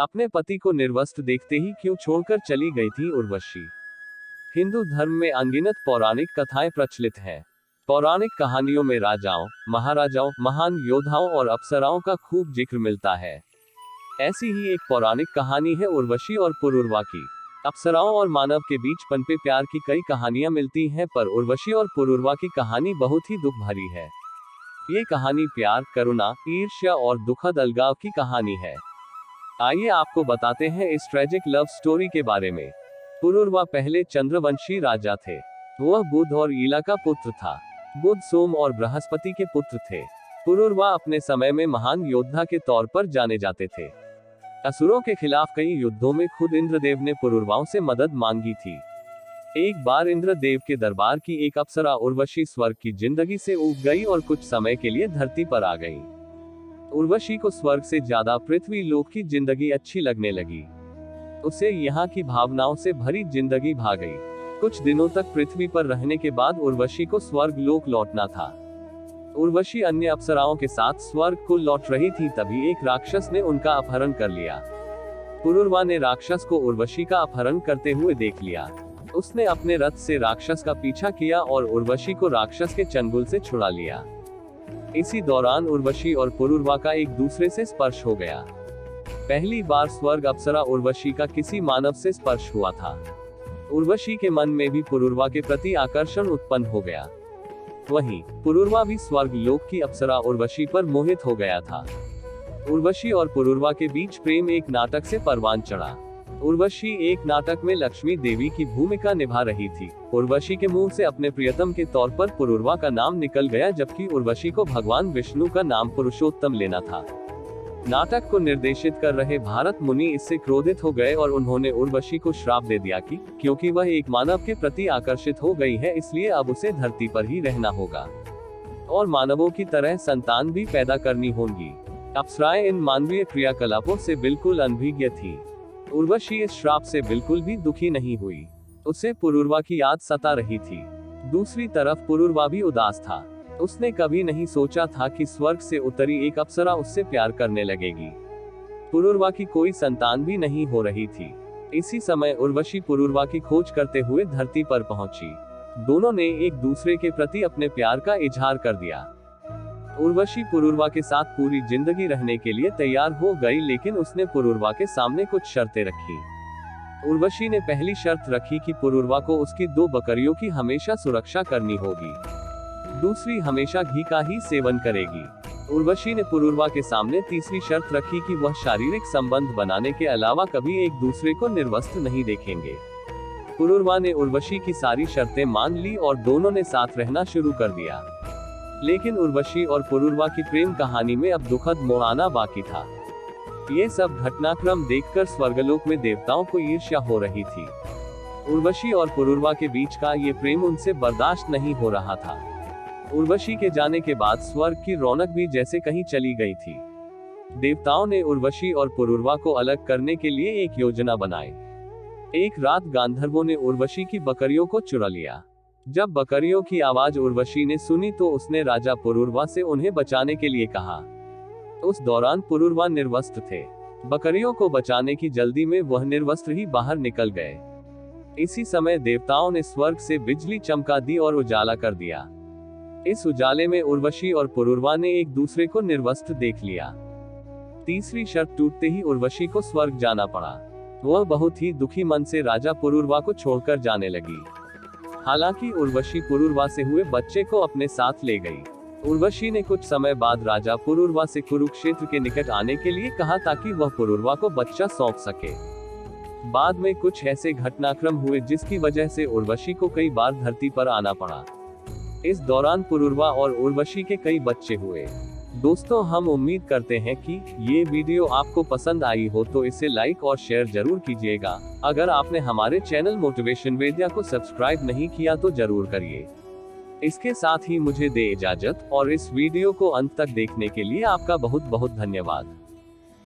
अपने पति को निर्वस्त्र देखते ही क्यों छोड़कर चली गई थी उर्वशी। हिंदू धर्म में अनगिनत पौराणिक कथाएं प्रचलित हैं। पौराणिक कहानियों में राजाओं, महाराजाओं, महान योद्धाओं और अप्सराओं का खूब जिक्र मिलता है। ऐसी ही एक पौराणिक कहानी है उर्वशी और पुरूरवा की। अप्सराओं और मानव के बीच पनपे प्यार की कई कहानियां मिलती हैं, पर उर्वशी और पुरूरवा की कहानी बहुत ही दुख भरी है। ये कहानी प्यार, करुणा, ईर्ष्या और दुखद अलगाव की कहानी है। आइए आपको बताते हैं इस ट्रेजिक लव स्टोरी के बारे में। पुरूरवा पहले चंद्रवंशी राजा थे। वह बुध और ईला का पुत्र था। बुध सोम और बृहस्पति के पुत्र थे। पुरूरवा अपने समय में महान योद्धा के तौर पर जाने जाते थे। असुरों के खिलाफ कई युद्धों में खुद इंद्रदेव ने पुरूरवाओं से मदद मांगी थी। एक बार इंद्रदेव के दरबार की एक अप्सरा उर्वशी स्वर्ग की जिंदगी से ऊब गई और कुछ समय के लिए धरती पर आ गई। उर्वशी को स्वर्ग से ज्यादा पृथ्वी लोक की जिंदगी अच्छी लगने लगी। उसे यहाँ की भावनाओं से भरी जिंदगी भा गई। कुछ दिनों तक पृथ्वी पर रहने के बाद उर्वशी को स्वर्ग लोक लौटना था। उर्वशी अन्य अप्सराओं के साथ स्वर्ग को लौट रही थी, तभी एक राक्षस ने उनका अपहरण कर लिया। पुरूरवा ने राक्षस को उर्वशी का अपहरण करते हुए देख लिया। उसने अपने रथ से राक्षस का पीछा किया और उर्वशी को राक्षस के चंगुल से छुड़ा लिया। इसी दौरान उर्वशी और पुरूरवा का एक दूसरे से स्पर्श हो गया। पहली बार स्वर्ग अप्सरा उर्वशी का किसी मानव से स्पर्श हुआ था। उर्वशी के मन में भी पुरूरवा के प्रति आकर्षण उत्पन्न हो गया। वहीं पुरूरवा भी स्वर्ग लोक की अप्सरा उर्वशी पर मोहित हो गया था। उर्वशी और पुरूरवा के बीच प्रेम एक नाटक से परवान चढ़ा। उर्वशी एक नाटक में लक्ष्मी देवी की भूमिका निभा रही थी। उर्वशी के मुंह से अपने प्रियतम के तौर पर पुरूरवा का नाम निकल गया, जबकि उर्वशी को भगवान विष्णु का नाम पुरुषोत्तम लेना था। नाटक को निर्देशित कर रहे भारत मुनि इससे क्रोधित हो गए और उन्होंने उर्वशी को श्राप दे दिया कि क्योंकि वह एक मानव के प्रति आकर्षित हो गई है, इसलिए अब उसे धरती पर ही रहना होगा और मानवों की तरह संतान भी पैदा करनी होंगी। अप्सराएं इन मानवीय क्रियाकलापों से बिल्कुल अनभिज्ञ थी। उर्वशी इस श्राप से बिल्कुल भी दुखी नहीं हुई। उसे पुरूरवा की याद सता रही थी। दूसरी तरफ पुरूरवा भी उदास था। उसने कभी नहीं सोचा था कि स्वर्ग से उतरी एक अप्सरा उससे प्यार करने लगेगी। पुरूरवा की कोई संतान भी नहीं हो रही थी। इसी समय उर्वशी पुरूरवा की खोज करते हुए धरती पर पहुंची। दोनों ने एक दूसरे के प्रति अपने प्यार का इजहार कर दिया। उर्वशी पुरूरवा के साथ पूरी जिंदगी रहने के लिए तैयार हो गई, लेकिन उसने पुरूरवा के सामने कुछ शर्तें रखी। उर्वशी ने पहली शर्त रखी कि पुरूरवा को उसकी 2 बकरियों की हमेशा सुरक्षा करनी होगी। दूसरी, हमेशा घी का ही सेवन करेगी। उर्वशी ने पुरूरवा के सामने तीसरी शर्त रखी कि वह शारीरिक संबंध बनाने के अलावा कभी एक दूसरे को निर्वस्त्र नहीं देखेंगे। पुरूरवा ने उर्वशी की सारी शर्तें मान ली और दोनों ने साथ रहना शुरू कर दिया। लेकिन उर्वशी और पुरूरवा की प्रेम कहानी में अब दुखद मोड़ आना बाकी था। ये सब घटनाक्रम देखकर स्वर्गलोक में देवताओं को ईर्ष्या हो रही थी। उर्वशी और पुरूरवा के बीच का ये प्रेम उनसे बर्दाश्त नहीं हो रहा था। उर्वशी के जाने के बाद स्वर्ग की रौनक भी जैसे कहीं चली गई थी। देवताओं ने उर्वशी और पुरूरवा को अलग करने के लिए एक योजना बनाई। एक रात गांधर्वों ने उर्वशी की बकरियों को चुरा लिया। जब बकरियों की आवाज उर्वशी ने सुनी तो उसने राजा पुरूरवा से उन्हें बचाने के लिए कहा। उस दौरान पुरूरवा निर्वस्त्र थे। बकरियों को बचाने की जल्दी में वह निर्वस्त्र ही बाहर निकल गए। इसी समय देवताओं ने स्वर्ग से बिजली चमका दी और उजाला कर दिया। इस उजाले में उर्वशी और पुरूरवा ने एक दूसरे को निर्वस्त्र देख लिया। तीसरी शर्त टूटते ही उर्वशी को स्वर्ग जाना पड़ा। वह बहुत ही दुखी मन से राजा पुरूरवा को छोड़कर जाने लगी। हालांकि उर्वशी पुरूरवा से हुए बच्चे को अपने साथ ले गई। उर्वशी ने कुछ समय बाद राजा पुरूरवा से कुरुक्षेत्र के निकट आने के लिए कहा ताकि वह पुरूरवा को बच्चा सौंप सके। बाद में कुछ ऐसे घटनाक्रम हुए जिसकी वजह से उर्वशी को कई बार धरती पर आना पड़ा। इस दौरान पुरूरवा और उर्वशी के कई बच्चे हुए। दोस्तों, हम उम्मीद करते हैं कि ये वीडियो आपको पसंद आई हो तो इसे लाइक और शेयर जरूर कीजिएगा। अगर आपने हमारे चैनल मोटिवेशन वेदिया को सब्सक्राइब नहीं किया तो जरूर करिए। इसके साथ ही मुझे दे इजाजत और इस वीडियो को अंत तक देखने के लिए आपका बहुत बहुत धन्यवाद।